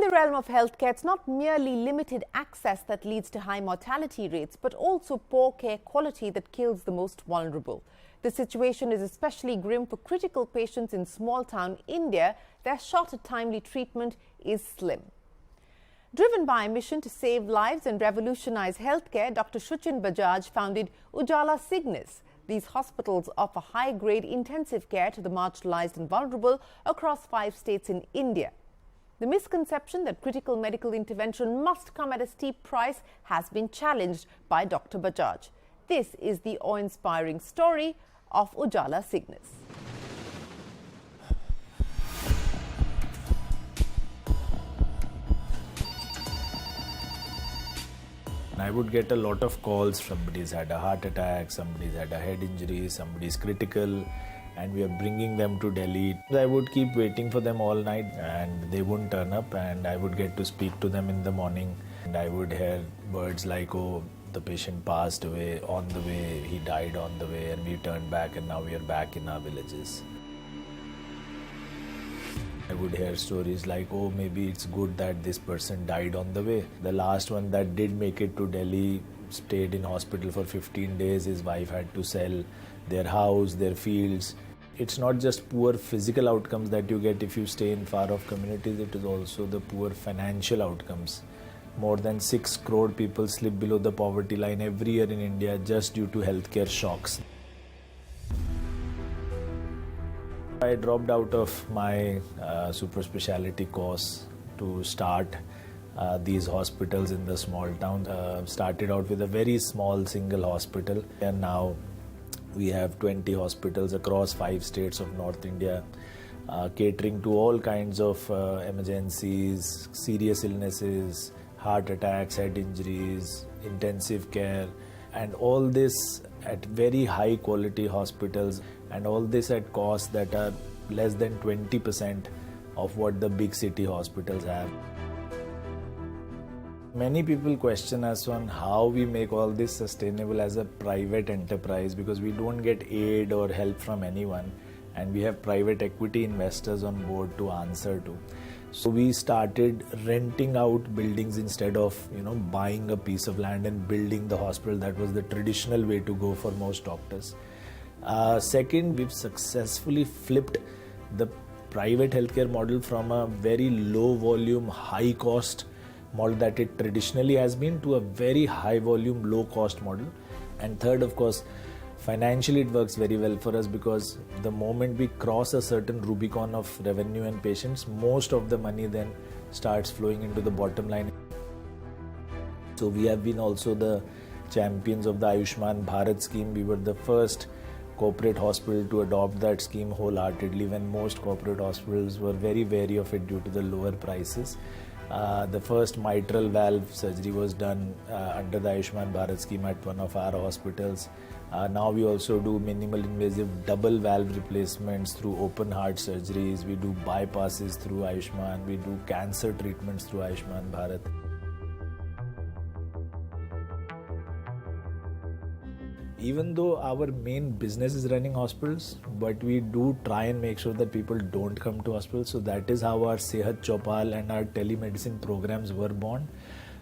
the realm of healthcare, it's not merely limited access that leads to high mortality rates, but also poor care quality that kills the most vulnerable. The situation is especially grim for critical patients in small-town India. Their shot at timely treatment is slim. Driven by a mission to save lives and revolutionize healthcare, Dr. Suchin Bajaj founded Ujala Cygnus. These hospitals offer high-grade intensive care to the marginalized and vulnerable across 5 states in India. The misconception that critical medical intervention must come at a steep price has been challenged by Dr. Bajaj. This is the awe-inspiring story of Ujala Cygnus. I would get a lot of calls. Somebody's had a heart attack, somebody's had a head injury, somebody's critical, and we are bringing them to Delhi. I would keep waiting for them all night and they wouldn't turn up, and I would get to speak to them in the morning, and I would hear words like, oh, the patient passed away on the way, he died on the way, and we turned back and now we are back in our villages. I would hear stories like, oh, maybe it's good that this person died on the way. The last one that did make it to Delhi stayed in hospital for 15 days. His wife had to sell their house, their fields. It's not just poor physical outcomes that you get if you stay in far-off communities, it is also the poor financial outcomes. More than 6 crore people slip below the poverty line every year in India just due to healthcare shocks. I dropped out of my super speciality course to start these hospitals in the small town. Started out with a very small single hospital, and now we have 20 hospitals across 5 states of North India, catering to all kinds of emergencies, serious illnesses, heart attacks, head injuries, intensive care, and all this at very high quality hospitals, and all this at costs that are less than 20% of what the big city hospitals have. Many people question us on how we make all this sustainable as a private enterprise, because we don't get aid or help from anyone, and we have private equity investors on board to answer to. So we started renting out buildings instead of buying a piece of land and building the hospital. That was the traditional way to go for most doctors. Second, we've successfully flipped the private healthcare model from a very low volume, high cost model that it traditionally has been to a very high volume, low cost model. And third, of course, financially it works very well for us, because the moment we cross a certain Rubicon of revenue and patients, most of the money then starts flowing into the bottom line. So we have been also the champions of the Ayushman Bharat scheme. We were the first corporate hospital to adopt that scheme wholeheartedly, when most corporate hospitals were very wary of it due to the lower prices. The first mitral valve surgery was done under the Ayushman Bharat scheme at one of our hospitals. Now we also do minimal invasive double valve replacements through open heart surgeries. We do bypasses through Ayushman. We do cancer treatments through Ayushman Bharat. Even though our main business is running hospitals, but we do try and make sure that people don't come to hospitals. So that is how our Sehat Chopal and our telemedicine programs were born.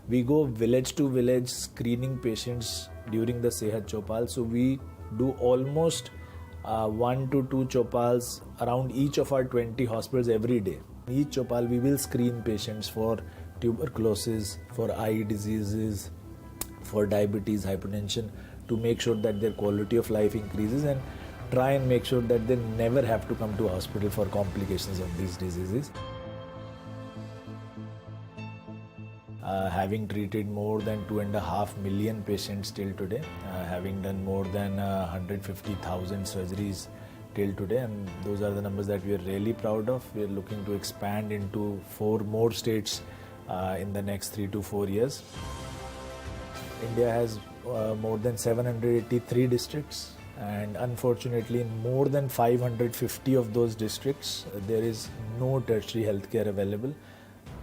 We go village to village screening patients during the Sehat Chopal. So we do almost 1 to 2 Chopals around each of our 20 hospitals every day. Each Chopal we will screen patients for tuberculosis, for eye diseases, for diabetes, hypertension, to make sure that their quality of life increases, and try and make sure that they never have to come to hospital for complications of these diseases. Having treated more than 2.5 million patients till today, having done more than 150,000 surgeries till today, and those are the numbers that we are really proud of. We are looking to expand into 4 more states in the next 3 to 4 years. India has more than 783 districts, and unfortunately in more than 550 of those districts there is no tertiary healthcare available.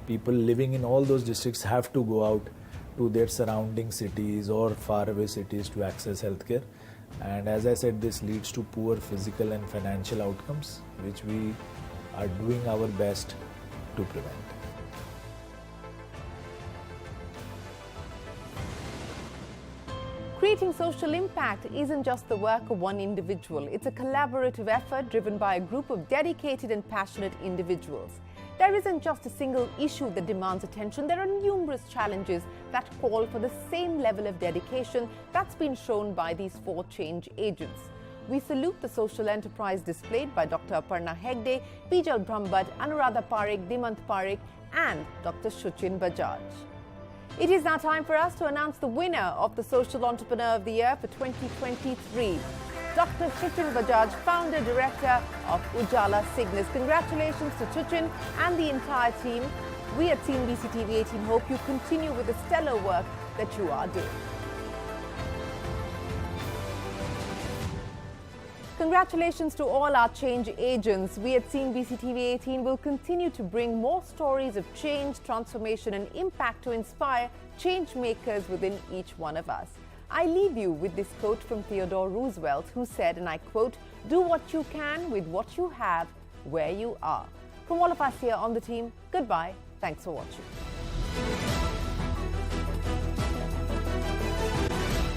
People living in all those districts have to go out to their surrounding cities or faraway cities to access healthcare, and as I said, this leads to poor physical and financial outcomes, which we are doing our best to prevent. Creating social impact isn't just the work of one individual. It's a collaborative effort driven by a group of dedicated and passionate individuals. There isn't just a single issue that demands attention. There are numerous challenges that call for the same level of dedication that's been shown by these 4 change agents. We salute the social enterprise displayed by Dr. Aparna Hegde, Bijal Brahmbhatt, Anuradha Parekh, Dimant Parekh and Dr. Shuchin Bajaj. It is now time for us to announce the winner of the Social Entrepreneur of the Year for 2023. Dr. Shuchin Bajaj, Founder Director of Ujala Cygnus. Congratulations to Shuchin and the entire team. We at CNBC TV18 hope you continue with the stellar work that you are doing. Congratulations to all our change agents. We at CNBC TV18 will continue to bring more stories of change, transformation and impact to inspire change makers within each one of us. I leave you with this quote from Theodore Roosevelt, who said, and I quote, "Do what you can with what you have, where you are." From all of us here on the team, goodbye. Thanks for watching.